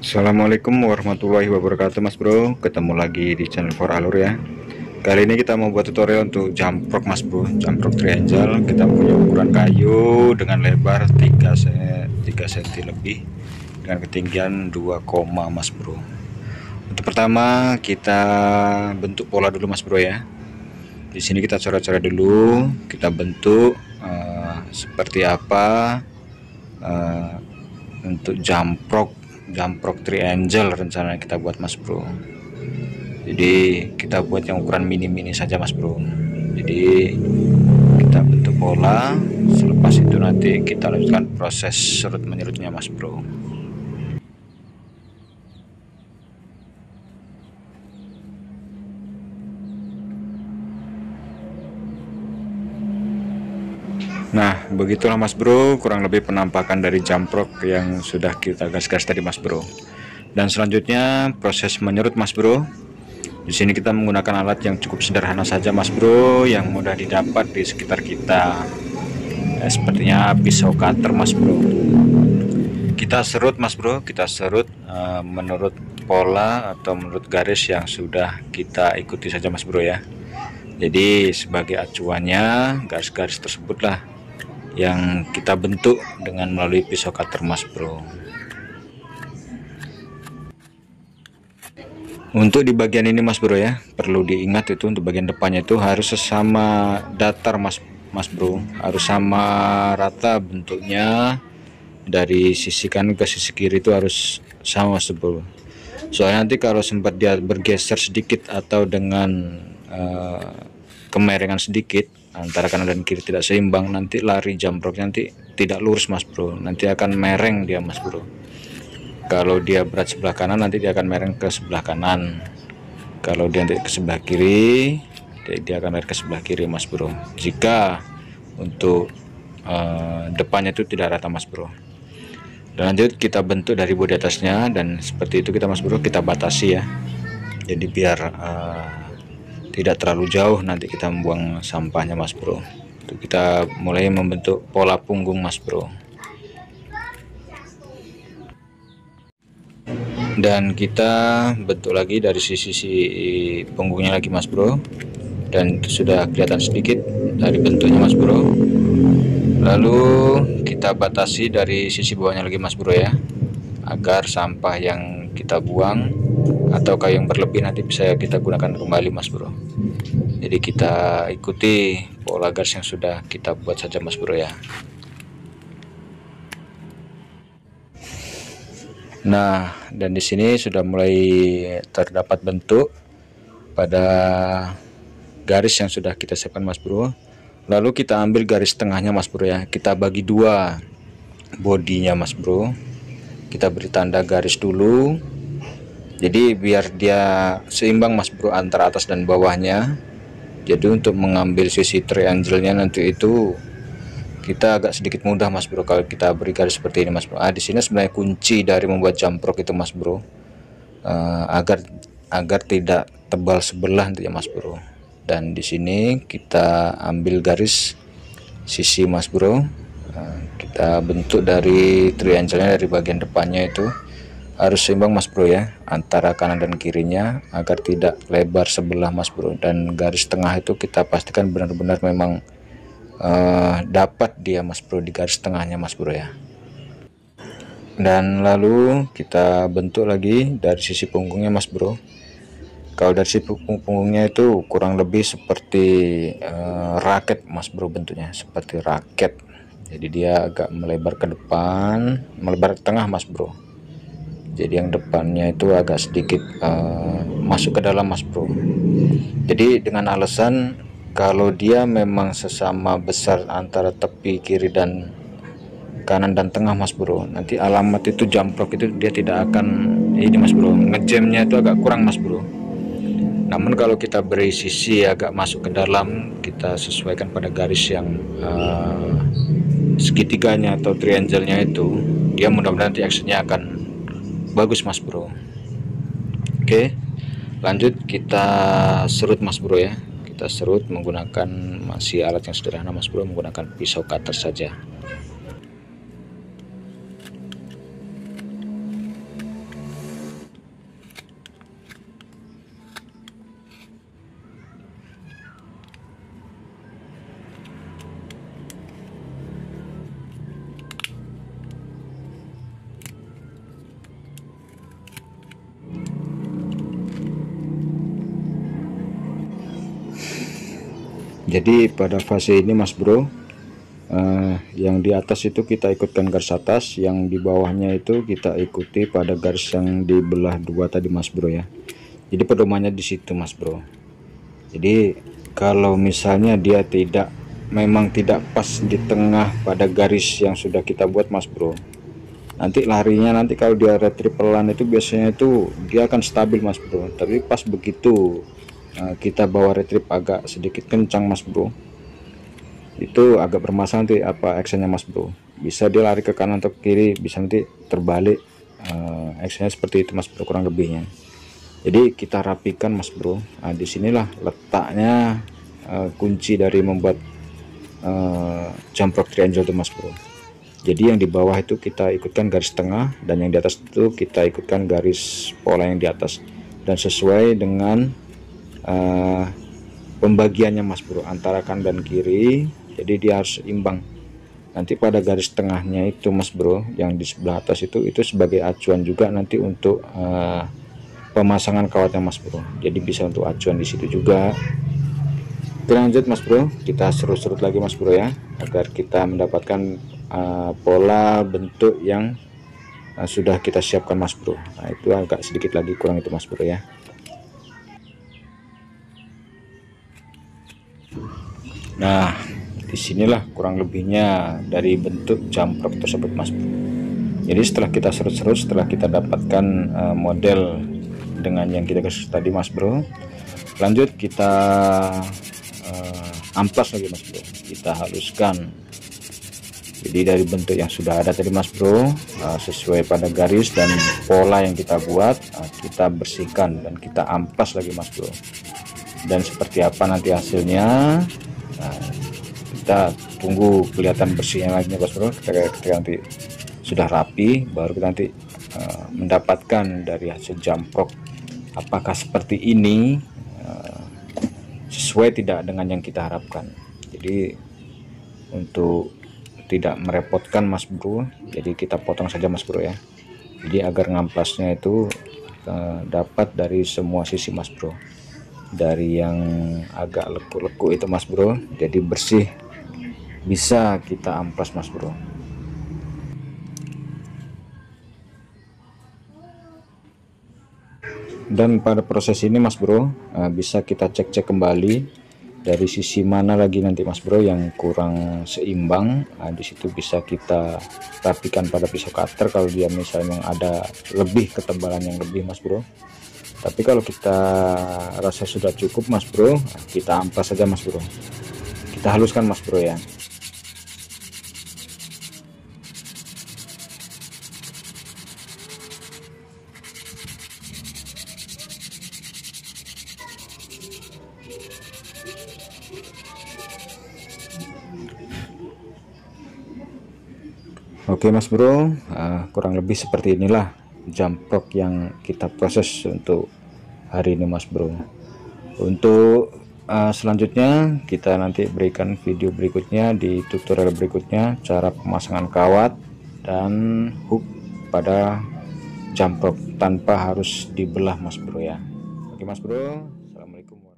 Assalamualaikum warahmatullahi wabarakatuh Mas Bro, ketemu lagi di channel For Alur ya. Kali ini kita mau buat tutorial untuk jamprok Mas Bro, jamprok triangle. Kita punya ukuran kayu dengan lebar 3 cm lebih dengan ketinggian 2, Mas Bro. Untuk pertama kita bentuk pola dulu Mas Bro ya. Di sini kita coret-coret dulu, kita bentuk seperti apa untuk jamprok triangle rencana kita buat Mas Bro. Jadi kita buat yang ukuran mini saja Mas Bro. Jadi kita bentuk pola, selepas itu nanti kita lanjutkan proses serut menyerutnya Mas Bro. Nah, begitulah Mas Bro, kurang lebih penampakan dari jamprok yang sudah kita gas-gas tadi Mas Bro. Dan selanjutnya proses menyerut Mas Bro. Di sini kita menggunakan alat yang cukup sederhana saja Mas Bro, yang mudah didapat di sekitar kita. Sepertinya pisau cutter Mas Bro. Kita serut Mas Bro, kita serut menurut pola atau menurut garis yang sudah kita ikuti saja Mas Bro ya. Jadi sebagai acuannya garis-garis tersebutlah yang kita bentuk dengan melalui pisau cutter Mas Bro. Untuk di bagian ini Mas Bro ya, perlu diingat itu untuk bagian depannya itu harus sesama datar Mas Bro, harus sama rata bentuknya, dari sisi kanan ke sisi kiri itu harus sama Mas Bro. Soalnya nanti kalau sempat dia bergeser sedikit atau dengan kemiringan sedikit antara kanan dan kiri tidak seimbang, nanti lari jamproknya nanti tidak lurus Mas Bro, nanti akan mereng dia Mas Bro. Kalau dia berat sebelah kanan nanti dia akan mereng ke sebelah kanan, kalau dia nanti ke sebelah kiri dia akan mereng ke sebelah kiri Mas Bro, jika untuk depannya itu tidak rata Mas Bro. Dan lanjut kita bentuk dari bodi atasnya, dan seperti itu kita Mas Bro, kita batasi ya, jadi biar tidak terlalu jauh nanti kita membuang sampahnya Mas Bro. Untuk kita mulai membentuk pola punggung Mas Bro. Dan kita bentuk lagi dari sisi punggungnya lagi Mas Bro. Dan itu sudah kelihatan sedikit dari bentuknya Mas Bro. Lalu kita batasi dari sisi bawahnya lagi Mas Bro ya, agar sampah yang kita buang atau kayu yang berlebih nanti bisa kita gunakan kembali Mas Bro. Jadi kita ikuti pola garis yang sudah kita buat saja Mas Bro ya. Nah, dan di sini sudah mulai terdapat bentuk pada garis yang sudah kita siapkan Mas Bro. Lalu kita ambil garis tengahnya Mas Bro ya, kita bagi dua bodinya Mas Bro. Kita beri tanda garis dulu, jadi biar dia seimbang Mas Bro antara atas dan bawahnya. Jadi untuk mengambil sisi triangle-nya nanti itu kita agak sedikit mudah Mas Bro kalau kita beri garis seperti ini Mas Bro. Di sini sebenarnya kunci dari membuat jamprok itu Mas Bro, agar tidak tebal sebelah nanti ya Mas Bro. Dan di sini kita ambil garis sisi Mas Bro, kita bentuk dari triangle-nya, dari bagian depannya itu harus seimbang Mas Bro ya antara kanan dan kirinya, agar tidak lebar sebelah Mas Bro. Dan garis tengah itu kita pastikan benar-benar memang dapat dia Mas Bro di garis tengahnya Mas Bro ya. Dan lalu kita bentuk lagi dari sisi punggungnya Mas Bro. Kalau dari sisi punggungnya itu kurang lebih seperti raket Mas Bro, bentuknya seperti raket. Jadi dia agak melebar ke depan, melebar ke tengah Mas Bro. Jadi yang depannya itu agak sedikit masuk ke dalam Mas Bro. Jadi dengan alasan kalau dia memang sesama besar antara tepi kiri dan kanan dan tengah Mas Bro, nanti alamat itu jamprok itu dia tidak akan ini Mas Bro, ngejamnya itu agak kurang Mas Bro. Namun kalau kita beri sisi agak masuk ke dalam, kita sesuaikan pada garis yang segitiganya atau triangle-nya itu, dia mudah-mudahan nanti actionnya akan bagus Mas Bro. Oke, lanjut kita serut Mas Bro ya. Kita serut menggunakan masih alat yang sederhana Mas Bro, menggunakan pisau cutter saja. Jadi pada fase ini Mas Bro, yang di atas itu kita ikutkan garis atas, yang di bawahnya itu kita ikuti pada garis yang dibelah dua tadi Mas Bro ya. Jadi pedomannya di situ Mas Bro. Jadi kalau misalnya dia memang tidak pas di tengah pada garis yang sudah kita buat Mas Bro, nanti larinya, nanti kalau dia retrieve pelan itu biasanya itu dia akan stabil Mas Bro. Tapi pas begitu kita bawa retrieve agak sedikit kencang Mas Bro, itu agak bermasalah nanti actionnya Mas Bro. Bisa dia lari ke kanan atau ke kiri, bisa nanti terbalik actionnya seperti itu Mas Bro, kurang lebihnya. Jadi kita rapikan Mas Bro. Nah, disinilah letaknya kunci dari membuat jump rope triangle itu Mas Bro. Jadi yang di bawah itu kita ikutkan garis tengah, dan yang di atas itu kita ikutkan garis pola yang di atas, dan sesuai dengan pembagiannya Mas Bro antara kanan dan kiri. Jadi dia harus imbang. Nanti pada garis tengahnya itu Mas Bro, yang di sebelah atas itu sebagai acuan juga nanti untuk pemasangan kawatnya Mas Bro. Jadi bisa untuk acuan di situ juga. Oke, lanjut Mas Bro, kita serut-serut lagi Mas Bro ya, agar kita mendapatkan pola bentuk yang sudah kita siapkan Mas Bro. Nah, itu agak sedikit lagi kurang itu Mas Bro ya. Nah, disinilah kurang lebihnya dari bentuk jump rope tersebut Mas Bro. Jadi setelah kita serut-serut, setelah kita dapatkan model dengan yang kita kasih tadi Mas Bro, lanjut kita amplas lagi Mas Bro, kita haluskan. Jadi dari bentuk yang sudah ada tadi Mas Bro, sesuai pada garis dan pola yang kita buat, kita bersihkan dan kita amplas lagi Mas Bro. Dan seperti apa nanti hasilnya, kita tunggu kelihatan bersihnya lagi Mas Bro. Ketika nanti sudah rapi, baru kita nanti mendapatkan dari hasil jump rope apakah seperti ini, sesuai tidak dengan yang kita harapkan. Jadi untuk tidak merepotkan Mas Bro, jadi kita potong saja Mas Bro ya. Jadi agar ngamplasnya itu dapat dari semua sisi Mas Bro, dari yang agak lekuk-lekuk itu Mas Bro, jadi bersih, bisa kita amplas Mas Bro. Dan pada proses ini Mas Bro, bisa kita cek-cek kembali dari sisi mana lagi nanti Mas Bro yang kurang seimbang. Di situ bisa kita rapikan pada pisau cutter kalau dia misalnya ada lebih ketebalan yang lebih Mas Bro. Tapi kalau kita rasa sudah cukup Mas Bro, kita amplas saja Mas Bro, kita haluskan Mas Bro ya. Oke Mas Bro, kurang lebih seperti inilah jump rope yang kita proses untuk hari ini Mas Bro. Untuk selanjutnya kita nanti berikan video berikutnya di tutorial berikutnya, cara pemasangan kawat dan hook pada jump rope tanpa harus dibelah Mas Bro ya. Oke Mas Bro, assalamualaikum warahmatullahi wabarakatuh.